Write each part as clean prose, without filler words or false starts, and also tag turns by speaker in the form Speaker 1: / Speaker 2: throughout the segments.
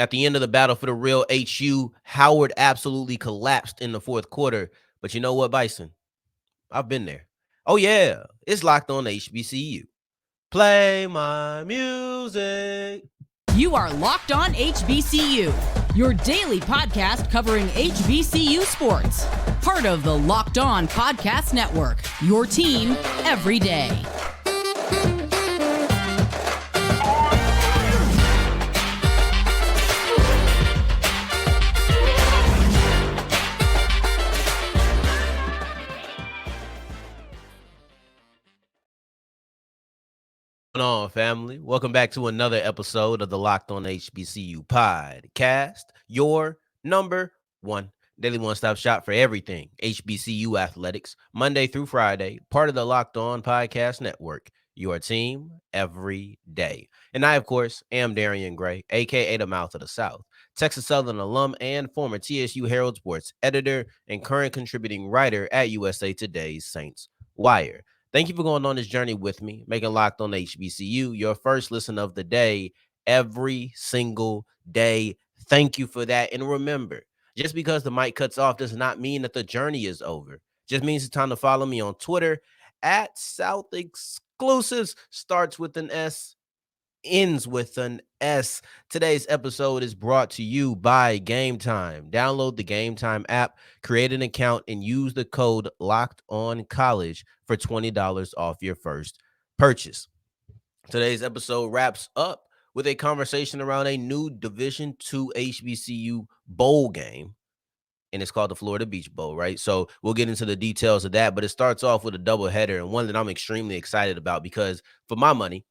Speaker 1: At the end of the battle for the real HU, Howard absolutely collapsed in the fourth quarter. But you know what, Bison? I've been there. Oh, yeah. It's locked on HBCU. Play my music.
Speaker 2: You are Locked On HBCU, your daily podcast covering HBCU sports. Part of the Locked On Podcast Network, your team every day.
Speaker 1: What's going on, family? Welcome back to another episode of the Locked On HBCU podcast, your number one daily one-stop shop for everything HBCU athletics, Monday through Friday, part of the Locked On Podcast Network, your team every day. And I, of course, am Darian Gray, a.k.a. the Mouth of the South, Texas Southern alum and former TSU Herald Sports editor and current contributing writer at USA Today's Saints Wire. Thank you for going on this journey with me, making Locked On HBCU your first listen of the day every single day. Thank you for that. And remember, just because the mic cuts off does not mean that the journey is over. Just means it's time to follow me on Twitter at South Exclusives. Starts with an S, ends with an S. Today's episode is brought to you by Gametime. Download the Gametime app, create an account, and use the code LOCKEDONCollege for $20 off your first purchase. Today's episode wraps up with a conversation around a new Division II HBCU bowl game, and it's called the Florida Beach Bowl, right? So we'll get into the details of that, but it starts off with a doubleheader, and one that I'm extremely excited about because, for my money,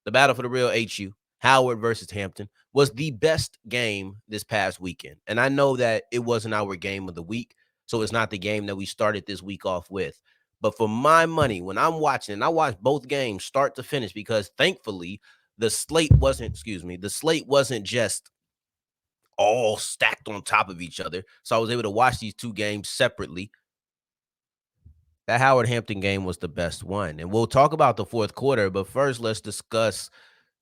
Speaker 1: the battle for the real HU, Howard versus Hampton, was the best game this past weekend. And I know that it wasn't our game of the week, so it's not the game that we started this week off with. But for my money, when I'm watching, and I watched both games start to finish because thankfully the slate wasn't just all stacked on top of each other. So I was able to watch these two games separately. That Howard Hampton game was the best one. And we'll talk about the fourth quarter, but first let's discuss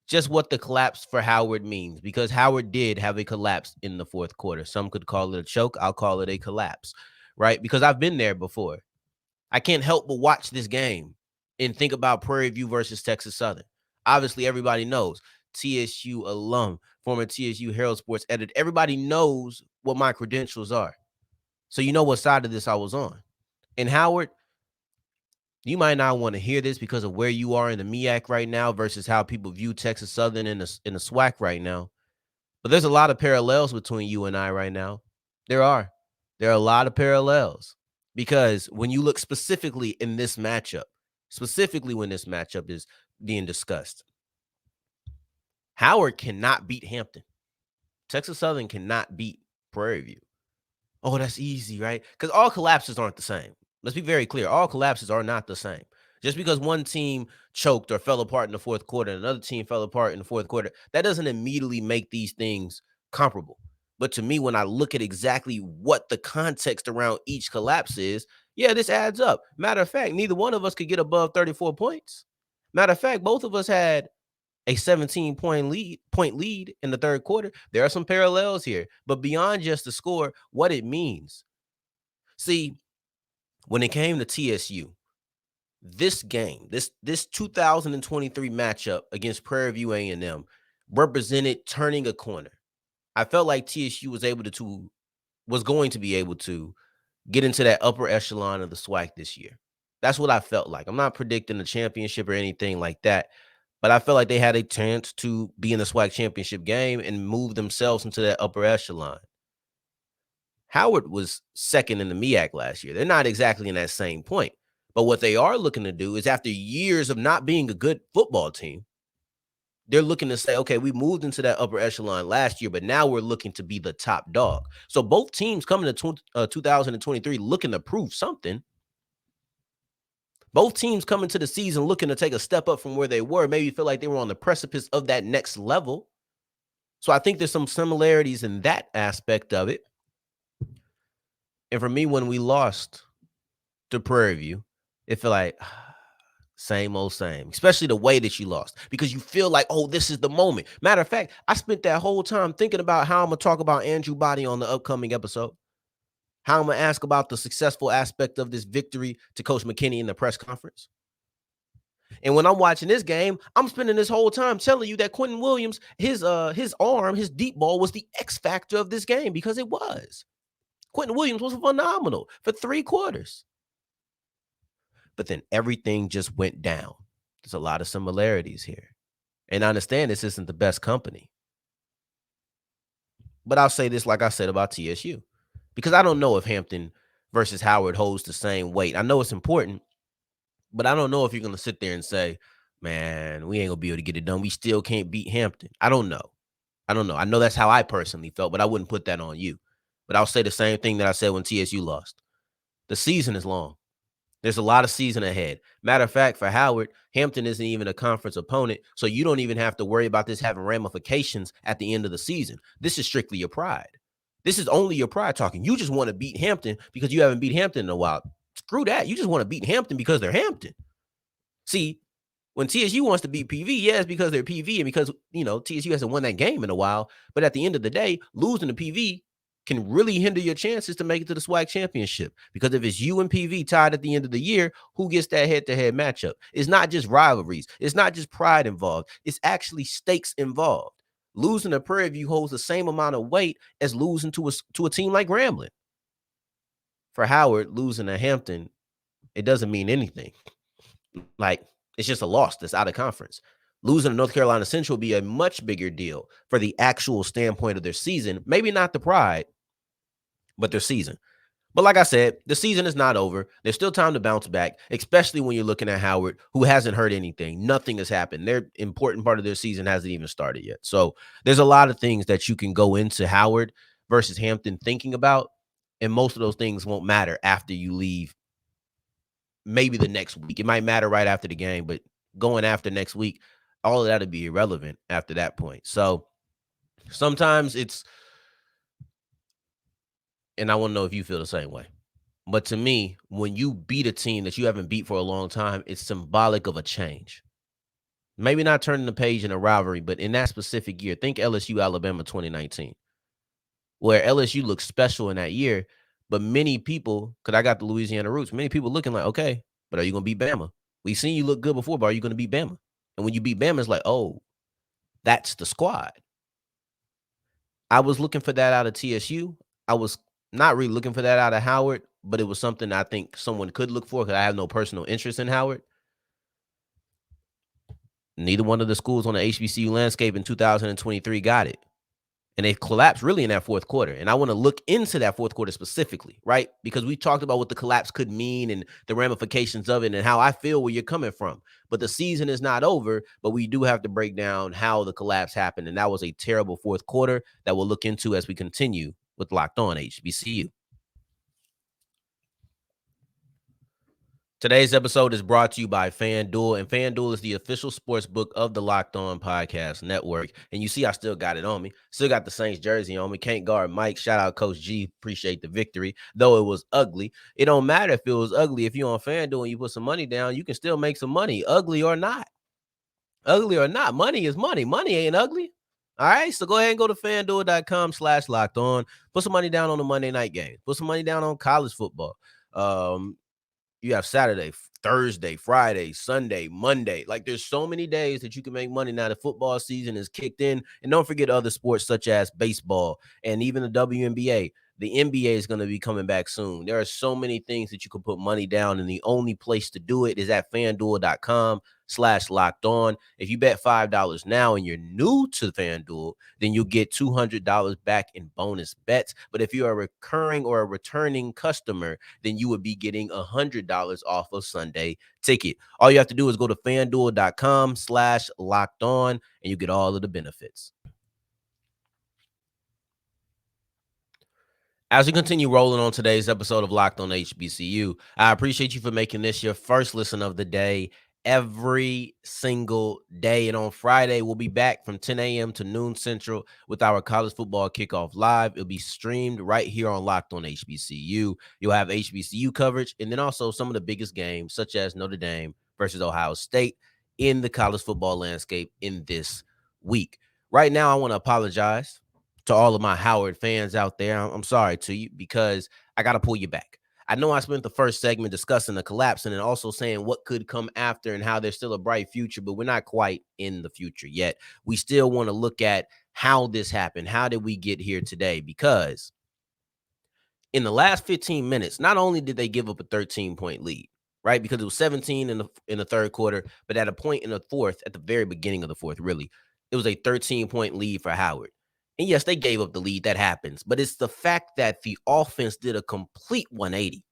Speaker 1: just what the collapse for Howard means, because Howard did have a collapse in the fourth quarter. Some could call it a choke. I'll call it a collapse, right? Because I've been there before. I can't help but watch this game and think about Prairie View versus Texas Southern. Obviously, everybody knows. TSU alum, former TSU Herald Sports editor. Everybody knows what my credentials are. So you know what side of this I was on. And Howard, you might not want to hear this because of where you are in the MEAC right now versus how people view Texas Southern in the SWAC right now. But there's a lot of parallels between you and I right now. There are a lot of parallels because when you look specifically in this matchup, specifically when this matchup is being discussed, Howard cannot beat Hampton. Texas Southern cannot beat Prairie View. Oh, that's easy, right? Because all collapses aren't the same. Let's be very clear. All collapses are not the same. Just because one team choked or fell apart in the fourth quarter and another team fell apart in the fourth quarter, that doesn't immediately make these things comparable. But to me, when I look at exactly what the context around each collapse is, yeah, this adds up. Matter of fact, neither one of us could get above 34 points. Matter of fact, both of us had a 17-point lead in the third quarter. There are some parallels here. But beyond just the score, what it means. See, when it came to TSU, this game, this 2023 matchup against Prairie View A&M represented turning a corner. I felt like TSU was going to be able to get into that upper echelon of the SWAC this year. That's what I felt like. I'm not predicting a championship or anything like that, but I felt like they had a chance to be in the SWAC championship game and move themselves into that upper echelon. Howard was second in the MEAC last year. They're not exactly in that same point. But what they are looking to do is, after years of not being a good football team, they're looking to say, okay, we moved into that upper echelon last year, but now we're looking to be the top dog. So both teams coming to 2023 looking to prove something. Both teams coming to the season looking to take a step up from where they were, maybe feel like they were on the precipice of that next level. So I think there's some similarities in that aspect of it. And for me, when we lost to Prairie View, it felt like Same, especially the way that you lost because you feel like, oh, this is the moment. Matter of fact, I spent that whole time thinking about how I'm going to talk about Andrew Body on the upcoming episode, how I'm going to ask about the successful aspect of this victory to Coach McKinney in the press conference. And when I'm watching this game, I'm spending this whole time telling you that Quinton Williams, his arm, his deep ball was the X factor of this game because it was. Quinton Williams was phenomenal for 3 quarters. But then everything just went down. There's a lot of similarities here. And I understand this isn't the best company. But I'll say this like I said about TSU. Because I don't know if Hampton versus Howard holds the same weight. I know it's important, but I don't know if you're going to sit there and say, man, we ain't going to be able to get it done. We still can't beat Hampton. I don't know. I know that's how I personally felt, but I wouldn't put that on you. But I'll say the same thing that I said when TSU lost. The season is long. There's a lot of season ahead. Matter of fact, for Howard, Hampton isn't even a conference opponent, so you don't even have to worry about this having ramifications at the end of the season. This is strictly your pride. This is only your pride talking. You just want to beat Hampton because you haven't beat Hampton in a while. Screw that. You just want to beat Hampton because they're Hampton. See, when TSU wants to beat PV, yeah, it's because they're PV and because, TSU hasn't won that game in a while. But at the end of the day, losing to PV can really hinder your chances to make it to the SWAC championship. Because if it's you and PV tied at the end of the year, who gets that head-to-head matchup? It's not just rivalries. It's not just pride involved. It's actually stakes involved. Losing to Prairie View holds the same amount of weight as losing to a team like Grambling. For Howard, losing to Hampton, it doesn't mean anything. Like, it's just a loss that's out of conference. Losing to North Carolina Central will be a much bigger deal for the actual standpoint of their season. Maybe not the pride, but their season. But like I said, the season is not over. There's still time to bounce back, especially when you're looking at Howard, who hasn't heard anything. Nothing has happened. Their important part of their season hasn't even started yet. So there's a lot of things that you can go into Howard versus Hampton thinking about, and most of those things won't matter after you leave maybe the next week. It might matter right after the game, but going after next week, all of that would be irrelevant after that point. So sometimes it's, and I want to know if you feel the same way, but to me, when you beat a team that you haven't beat for a long time, it's symbolic of a change. Maybe not turning the page in a rivalry, but in that specific year, think LSU Alabama 2019, where LSU looked special in that year, but many people, because I got the Louisiana roots, many people looking like, okay, but are you going to beat Bama? We've seen you look good before, but are you going to beat Bama? And when you beat Bama, it's like, oh, that's the squad. I was looking for that out of TSU. I was not really looking for that out of Howard, but it was something I think someone could look for because I have no personal interest in Howard. Neither one of the schools on the HBCU landscape in 2023 got it. And they collapsed really in that fourth quarter. And I want to look into that fourth quarter specifically, right? Because we talked about what the collapse could mean and the ramifications of it and how I feel where you're coming from. But the season is not over, but we do have to break down how the collapse happened. And that was a terrible fourth quarter that we'll look into as we continue with Locked On HBCU. Today's episode is brought to you by FanDuel, and FanDuel is the official sports book of the Locked On Podcast Network. And you see, I still got it on me. Still got the Saints jersey on me. Can't guard Mike. Shout out Coach G. Appreciate the victory. Though it was ugly. It don't matter if it was ugly. If you're on FanDuel and you put some money down, you can still make some money, ugly or not. Ugly or not, money is money. Money ain't ugly. All right, so go ahead and go to FanDuel.com/LockedOn. Put some money down on the Monday night game. Put some money down on college football. You have Saturday, Thursday, Friday, Sunday, Monday. Like there's so many days that you can make money now. The football season is kicked in. And don't forget other sports such as baseball and even the WNBA. The NBA is going to be coming back soon. There are so many things that you can put money down, and the only place to do it is at FanDuel.com/LockedOn. If you bet $5 now and you're new to FanDuel, then you'll get $200 back in bonus bets. But if you're a recurring or a returning customer, then you would be getting $100 off of Sunday ticket. All you have to do is go to FanDuel.com/LockedOn, and you get all of the benefits. As we continue rolling on today's episode of Locked On HBCU, I appreciate you for making this your first listen of the day every single day. And on Friday, we'll be back from 10 a.m. to noon Central with our college football kickoff live. It'll be streamed right here on Locked On HBCU. You'll have HBCU coverage and then also some of the biggest games such as Notre Dame versus Ohio State in the college football landscape in this week. Right now, I want to apologize to all of my Howard fans out there. I'm sorry to you because I got to pull you back. I know I spent the first segment discussing the collapse and then also saying what could come after and how there's still a bright future, but we're not quite in the future yet. We still want to look at how this happened. How did we get here today? Because in the last 15 minutes, not only did they give up a 13-point lead, right? Because it was 17 in the third quarter, but at a point in the fourth, at the very beginning of the fourth, really, it was a 13-point lead for Howard. And yes, they gave up the lead. That happens. But it's the fact that the offense did a complete 180.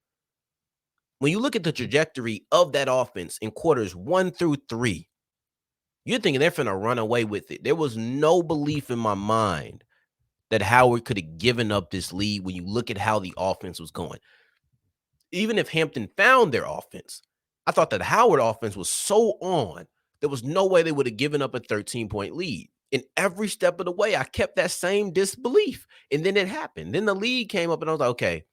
Speaker 1: When you look at the trajectory of that offense in quarters 1 through 3, you're thinking they're finna run away with it. There was no belief in my mind that Howard could have given up this lead when you look at how the offense was going. Even if Hampton found their offense, I thought that Howard offense was so on, there was no way they would have given up a 13-point lead. In every step of the way, I kept that same disbelief. And then it happened. Then the lead came up and I was like, okay,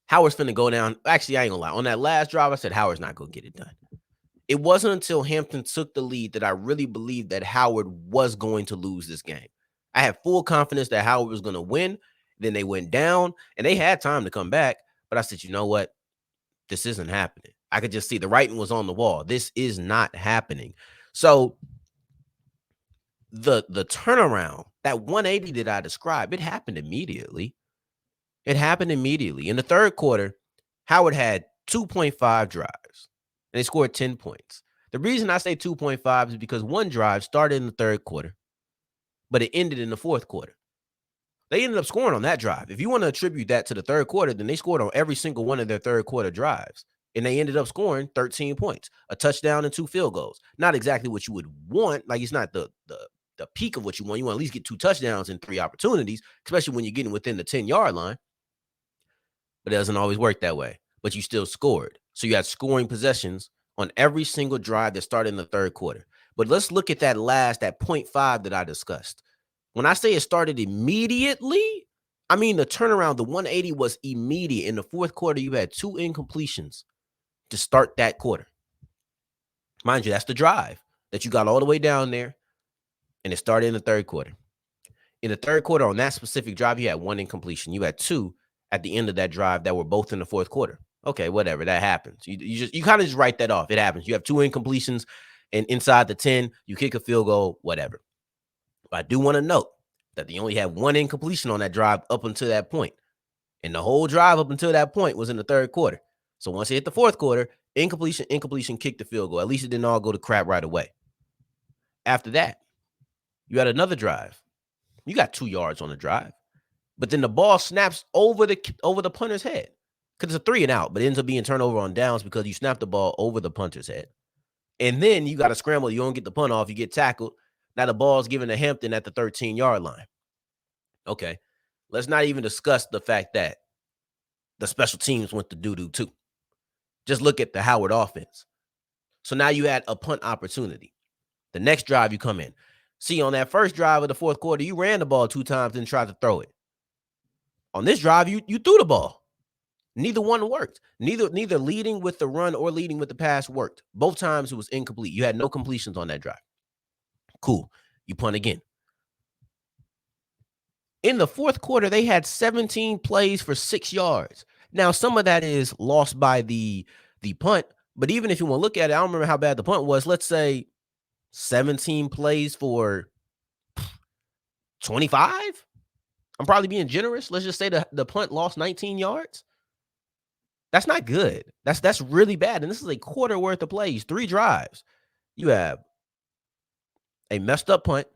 Speaker 1: Howard's finna go down. Actually, I ain't gonna lie. On that last drive, I said Howard's not gonna get it done. It wasn't until Hampton took the lead that I really believed that Howard was going to lose this game. I had full confidence that Howard was going to win. Then they went down and they had time to come back. But I said, you know what? This isn't happening. I could just see the writing was on the wall. This is not happening. So the turnaround, that 180 that I described, it happened immediately. It happened immediately. In the third quarter, Howard had 2.5 drives and they scored 10 points. The reason I say 2.5 is because one drive started in the third quarter, but it ended in the fourth quarter. They ended up scoring on that drive. If you want to attribute that to the third quarter, then they scored on every single one of their third quarter drives. And they ended up scoring 13 points, a touchdown and 2 field goals. Not exactly what you would want. Like, it's not the peak of what you want. You want to at least get 2 touchdowns and 3 opportunities, especially when you're getting within the 10-yard line. But it doesn't always work that way. But you still scored. So you had scoring possessions on every single drive that started in the third quarter. But let's look at that 0.5 that I discussed. When I say it started immediately, I mean the turnaround, the 180 was immediate. In the fourth quarter, you had 2 incompletions to start that quarter. Mind you, that's the drive that you got all the way down there, and it started in the third quarter. In the third quarter, on that specific drive, you had 1 incompletion. You had 2 at the end of that drive that were both in the fourth quarter. Okay, whatever, that happens. You kind of just write that off. It happens. You have 2 incompletions, and inside the 10, you kick a field goal, whatever. But I do want to note that they only had 1 incompletion on that drive up until that point. And the whole drive up until that point was in the third quarter. So once it hit the fourth quarter, incompletion, kick the field goal. At least it didn't all go to crap right away. After that, you had another drive. You got 2 yards on the drive. But then the ball snaps over the punter's head. Because it's a 3 and out, but it ends up being turnover on downs because you snapped the ball over the punter's head. And then you got to scramble. You don't get the punt off. You get tackled. Now the ball's given to Hampton at the 13-yard line. Okay, let's not even discuss the fact that the special teams went to doo-doo too. Just look at the Howard offense. So now you had a punt opportunity. The next drive you come in. See, on that first drive of the fourth quarter, you ran the ball 2 times and tried to throw it. On this drive, you threw the ball. Neither one worked. Neither leading with the run or leading with the pass worked. Both times it was incomplete. You had no completions on that drive. Cool. You punt again. In the fourth quarter, they had 17 plays for 6 yards. Now, some of that is lost by the punt, but even if you want to look at it, I don't remember how bad the punt was. Let's say 17 plays for 25. I'm probably being generous. Let's just say the punt lost 19 yards. That's not good. That's really bad. And this is a quarter worth of plays, 3 drives. You have a messed up punt,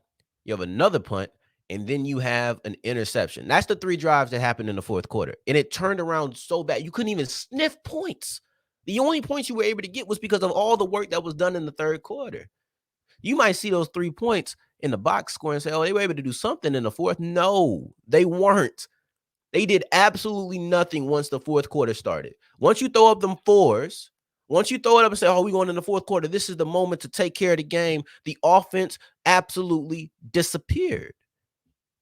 Speaker 1: you have another punt, and then you have an interception. That's the 3 drives that happened in the fourth quarter. And it turned around so bad, you couldn't even sniff points. The only points you were able to get was because of all the work that was done in the third quarter. You might see those 3 points in the box score and say, oh, they were able to do something in the fourth. No, they weren't. They did absolutely nothing once the fourth quarter started. Once you throw up them 4s, once you throw it up and say, oh, we're going in the fourth quarter, this is the moment to take care of the game, the offense absolutely disappeared.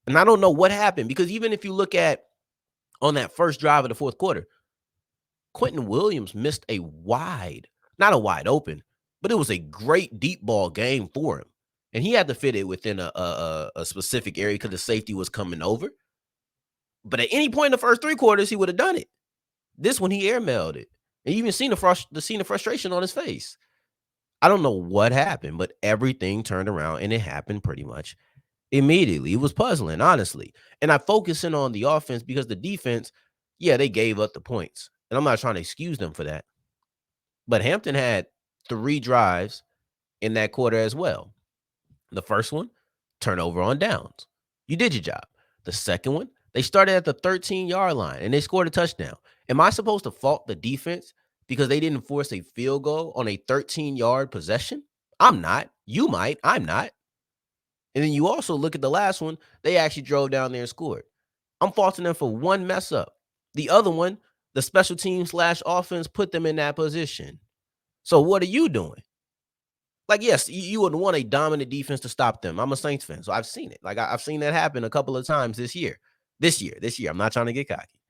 Speaker 1: And I don't know what happened, because even if you look at on that first drive of the fourth quarter, Quinton Williams missed a wide Not a wide open, but it was a great deep ball game for him. And he had to fit it within a specific area because the safety was coming over. But at any point in the first 3 quarters, he would have done it. This one, he airmailed it. And you even seen the frustration on his face. I don't know what happened, but everything turned around, and it happened pretty much immediately. It was puzzling, honestly. And I focus in on the offense because the defense, yeah, they gave up the points. And I'm not trying to excuse them for that. But Hampton had 3 drives in that quarter as well. The first one, turnover on downs. You did your job. The second one, they started at the 13-yard line and they scored a touchdown. Am I supposed to fault the defense because they didn't force a field goal on a 13-yard possession? I'm not. You might. I'm not. And then you also look at the last one, they actually drove down there and scored. I'm faulting them for one mess up. The other one, the special team / offense put them in that position. So what are you doing? Like, yes, you would want a dominant defense to stop them. I'm a Saints fan, so I've seen it. Like, I've seen that happen a couple of times this year. This year. I'm not trying to get cocky.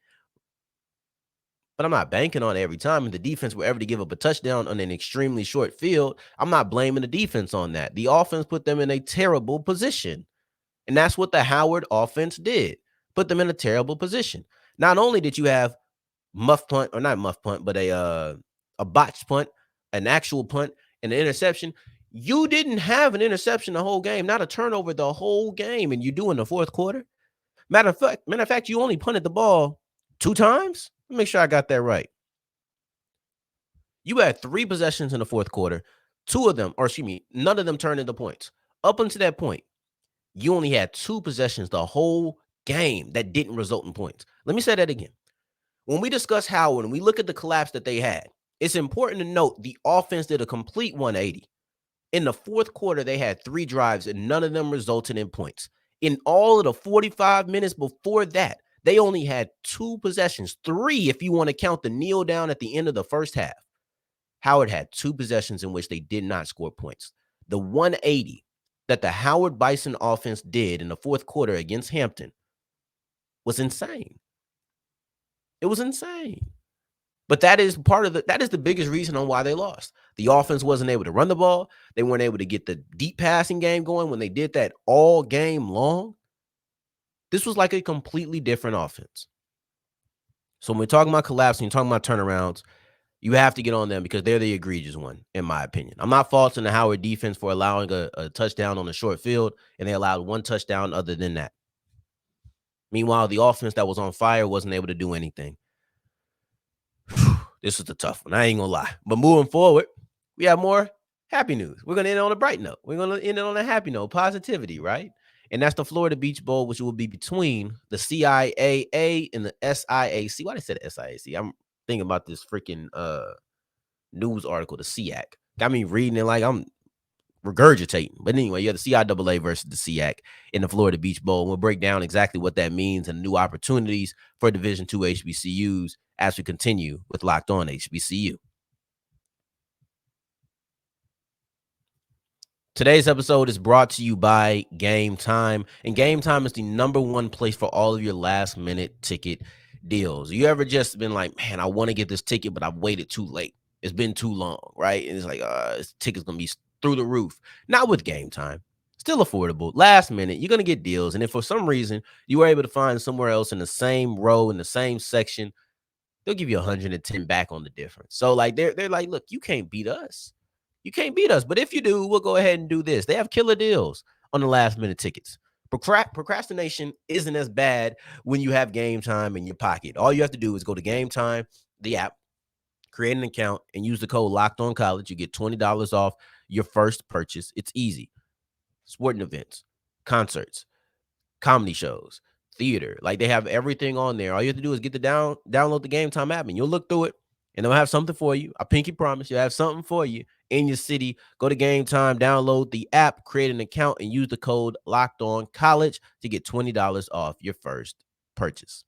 Speaker 1: But I'm not banking on it every time. If the defense were ever to give up a touchdown on an extremely short field, I'm not blaming the defense on that. The offense put them in a terrible position. And that's what the Howard offense did. Put them in a terrible position. Not only did you have muff punt, or not muff punt, but a botched punt, an actual punt, and an interception. You didn't have an interception the whole game, not a turnover the whole game, and you do in the fourth quarter. Matter of fact, you only punted the ball 2 times. Let me make sure I got that right. You had 3 possessions in the fourth quarter. 2 of them, or excuse me, none of them turned into points. Up until that point, you only had 2 possessions the whole game that didn't result in points. Let me say that again. When we discuss Howard and we look at the collapse that they had, it's important to note the offense did a complete 180. In the fourth quarter, they had 3 drives and none of them resulted in points. In all of the 45 minutes before that, they only had 2 possessions, 3 if you want to count the kneel down at the end of the first half. Howard had 2 possessions in which they did not score points. The 180 that the Howard Bison offense did in the fourth quarter against Hampton was insane. It was insane. But that is the biggest reason on why they lost. The offense wasn't able to run the ball. They weren't able to get the deep passing game going when they did that all game long. This was like a completely different offense. So when we're talking about collapsing, talking about turnarounds, you have to get on them because they're the egregious one, in my opinion. I'm not faulting the Howard defense for allowing a touchdown on a short field, and they allowed 1 touchdown other than that. Meanwhile, the offense that was on fire wasn't able to do anything. This is a tough one. I ain't gonna lie. But moving forward, we have more happy news. We're gonna end on a bright note. We're gonna end it on a happy note, positivity, right? And that's the Florida Beach Bowl, which will be between the CIAA and the SIAC. Why did I say the SIAC? I'm thinking about this freaking news article, the SIAC. Got me reading it like I'm regurgitating. But anyway, you have the CIAA versus the SIAC in the Florida Beach Bowl. We'll break down exactly what that means and new opportunities for Division II HBCUs as we continue with Locked On HBCU. Today's episode is brought to you by Gametime, and Gametime is the #1 place for all of your last-minute ticket deals. You ever just been like, man, I want to get this ticket, but I've waited too late. It's been too long, right? And it's like, this ticket's going to be through the roof. Not with Gametime. Still affordable. Last minute, you're going to get deals, and if for some reason you were able to find somewhere else in the same row, in the same section, they'll give you 110 back on the difference. So, like, they're like, look, you can't beat us. You can't beat us. But if you do, we'll go ahead and do this. They have killer deals on the last-minute tickets. Procrastination isn't as bad when you have Gametime in your pocket. All you have to do is go to Gametime, the app, create an account, and use the code LOCKEDONCollege. You get $20 off your first purchase. It's easy. Sporting events, concerts, comedy shows, theater. Like, they have everything on there. All you have to do is get the download the Gametime app, and you'll look through it, and they'll have something for you. I pinky promise you'll have something for you in your city. Go to Gametime, download the app, create an account, and use the code LOCKEDONCollege to get $20 off your first purchase.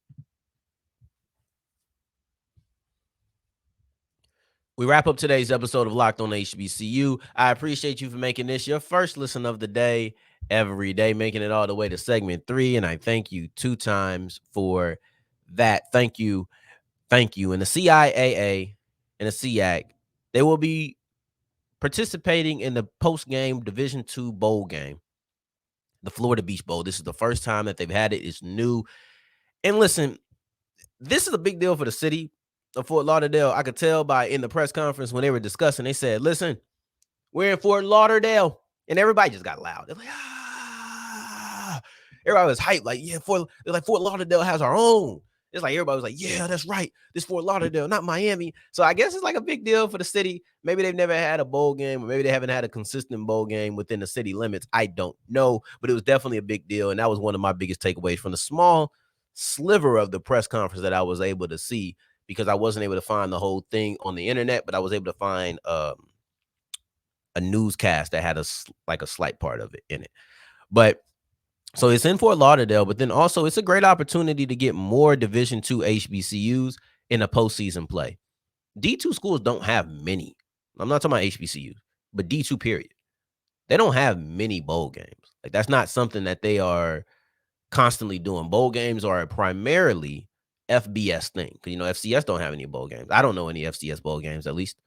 Speaker 1: We wrap up today's episode of Locked On HBCU. I appreciate you for making this your first listen of the day every day, making it all the way to segment 3, and I thank you 2 times for that. Thank you. And the CIAA and the SIAC, They will be participating in the post-game Division II bowl game, the Florida Beach Bowl. This is the first time that they've had it. It's new. And listen, this is a big deal for the city of Fort Lauderdale. I could tell by in the press conference when they were discussing, they said, listen, we're in Fort Lauderdale. And everybody just got loud. They're like, ah. Everybody was hyped. Like, yeah, Fort Lauderdale has our own. It's like everybody was like, yeah, that's right. This Fort Lauderdale, not Miami. So I guess it's like a big deal for the city. Maybe they've never had a bowl game, or maybe they haven't had a consistent bowl game within the city limits. I don't know. But it was definitely a big deal. And that was one of my biggest takeaways from the small sliver of the press conference that I was able to see, because I wasn't able to find the whole thing on the internet, but I was able to find a newscast that had a slight part of it in it. But so it's in Fort Lauderdale, but then also it's a great opportunity to get more Division II HBCUs in a postseason play. D2 schools don't have many. I'm not talking about HBCUs, but D2 period. They don't have many bowl games. Like, that's not something that they are constantly doing. Bowl games are a primarily FBS thing, because FCS don't have any bowl games. I don't know any FCS bowl games, at least.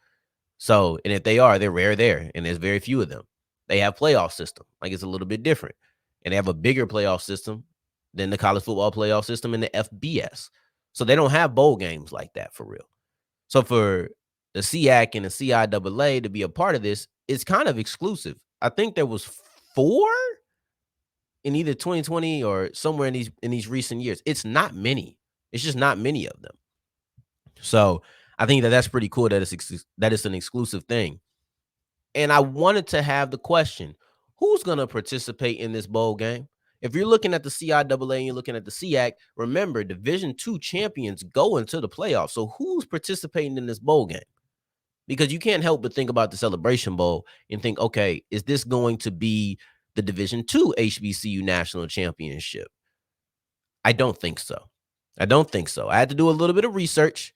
Speaker 1: So, and if they are, they're rare there, and there's very few of them. They have playoff system, like it's a little bit different, and they have a bigger playoff system than the college football playoff system in the FBS. So they don't have bowl games like that for real. So for the SIAC and the CIAA to be a part of this, it's kind of exclusive. I think there was 4 in either 2020 or somewhere in these recent years. It's not many. It's just not many of them. So I think that's pretty cool that it's an exclusive thing. And I wanted to have the question, who's going to participate in this bowl game? If you're looking at the CIAA and you're looking at the SIAC, remember, Division II champions go into the playoffs. So who's participating in this bowl game? Because you can't help but think about the Celebration Bowl and think, okay, is this going to be the Division II HBCU National Championship? I don't think so. I had to do a little bit of research,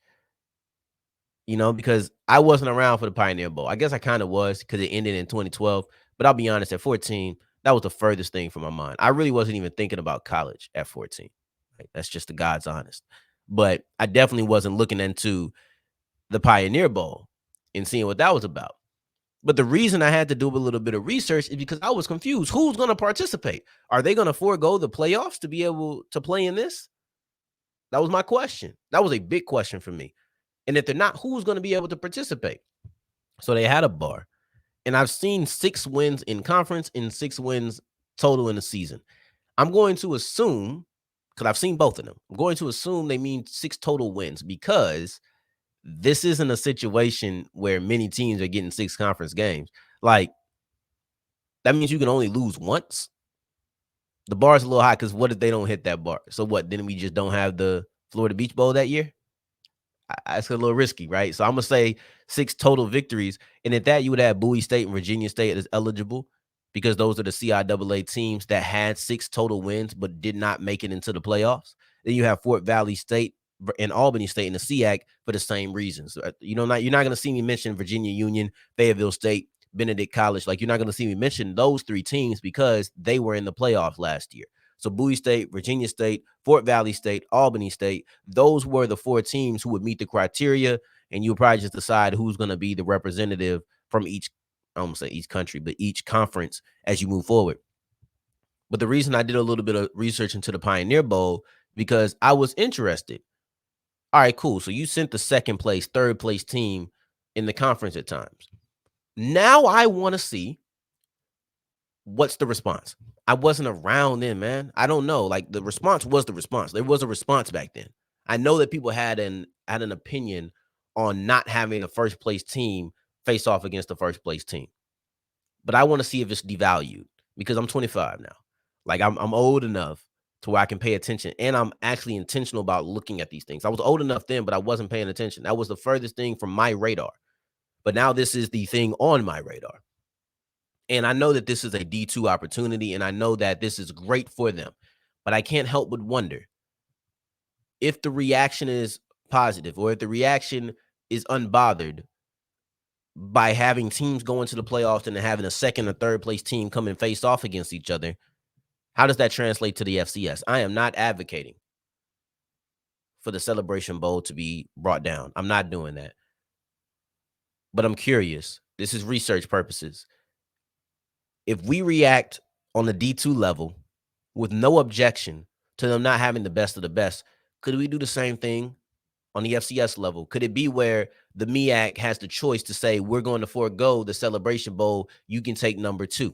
Speaker 1: because I wasn't around for the Pioneer Bowl. I guess I kind of was, because it ended in 2012. But I'll be honest, at 14, that was the furthest thing from my mind. I really wasn't even thinking about college at 14. Right? That's just the God's honest. But I definitely wasn't looking into the Pioneer Bowl and seeing what that was about. But the reason I had to do a little bit of research is because I was confused. Who's going to participate? Are they going to forego the playoffs to be able to play in this? That was my question. That was a big question for me. And if they're not, who's going to be able to participate? So they had a bar. And I've seen 6 wins in conference and 6 wins total in the season. I'm going to assume, because I've seen both of them, I'm going to assume they mean 6 total wins, because this isn't a situation where many teams are getting 6 conference games. Like, that means you can only lose once. The bar is a little high, because what if they don't hit that bar? So what, then we just don't have the Florida Beach Bowl that year? That's a little risky, right? So I'm going to say 6 total victories. And at that, you would have Bowie State and Virginia State as eligible, because those are the CIAA teams that had 6 total wins but did not make it into the playoffs. Then you have Fort Valley State and Albany State in the SIAC for the same reasons. You're not going to see me mention Virginia Union, Fayetteville State, Benedict College. Like, you're not going to see me mention those 3 teams, because they were in the playoffs last year. So Bowie State, Virginia State, Fort Valley State, Albany State, those were the 4 teams who would meet the criteria, and you'll probably just decide who's going to be the representative from each, I don't want to say each country, but each conference as you move forward. But the reason I did a little bit of research into the Pioneer Bowl, because I was interested. All right, cool. So you sent the 2nd place, 3rd place team in the conference at times. Now I want to see what's the response. I wasn't around then, man. I don't know. Like, the response was the response. There was a response back then. I know that people had an opinion on not having a 1st place team face off against the 1st place team. But I want to see if it's devalued, because I'm 25 now. Like, I'm old enough to where I can pay attention, and I'm actually intentional about looking at these things. I was old enough then, but I wasn't paying attention. That was the furthest thing from my radar. But now this is the thing on my radar. And I know that this is a D2 opportunity, and I know that this is great for them. But I can't help but wonder if the reaction is positive, or if the reaction is unbothered by having teams go into the playoffs and having a 2nd or 3rd place team come and face off against each other. How does that translate to the FCS? I am not advocating for the Celebration Bowl to be brought down. I'm not doing that. but I'm curious. This is research purposes. If we react on the D2 level with no objection to them not having the best of the best, could we do the same thing on the FCS level? Could it be where the MEAC has the choice to say, we're going to forego the Celebration Bowl, you can take number 2?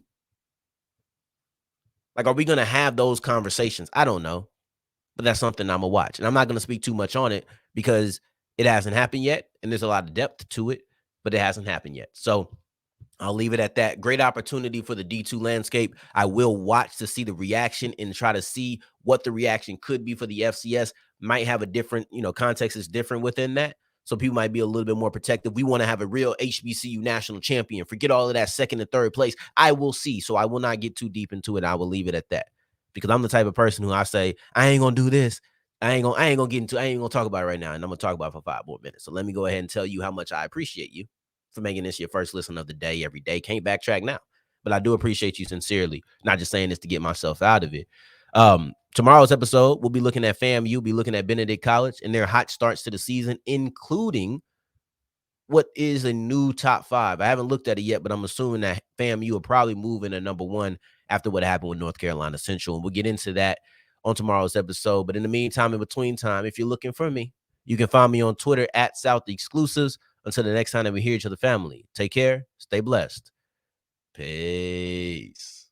Speaker 1: Like, are we going to have those conversations? I don't know, but that's something I'm going to watch. And I'm not going to speak too much on it because it hasn't happened yet, and there's a lot of depth to it, but it hasn't happened yet. So I'll leave it at that. Great opportunity for the D2 landscape. I will watch to see the reaction and try to see what the reaction could be for the FCS. Might have a different, context is different within that. So people might be a little bit more protective. We want to have a real HBCU national champion. Forget all of that second and third place. I will see. So I will not get too deep into it. I will leave it at that because I'm the type of person who I say, I ain't going to do this. I ain't going to talk about it right now. And I'm going to talk about it for 5 more minutes. So let me go ahead and tell you how much I appreciate you for making this your first listen of the day every day. Can't backtrack now, but I do appreciate you sincerely. Not just saying this to get myself out of it. Tomorrow's episode, we'll be looking at FAMU, be looking at Benedict College and their hot starts to the season, including what is a new top 5. I haven't looked at it yet, but I'm assuming that FAMU will probably move into number 1 after what happened with North Carolina Central. And we'll get into that on tomorrow's episode. But in the meantime, in between time, if you're looking for me, you can find me on Twitter at South Exclusives. Until the next time that we hear each other, family, take care, stay blessed. Peace.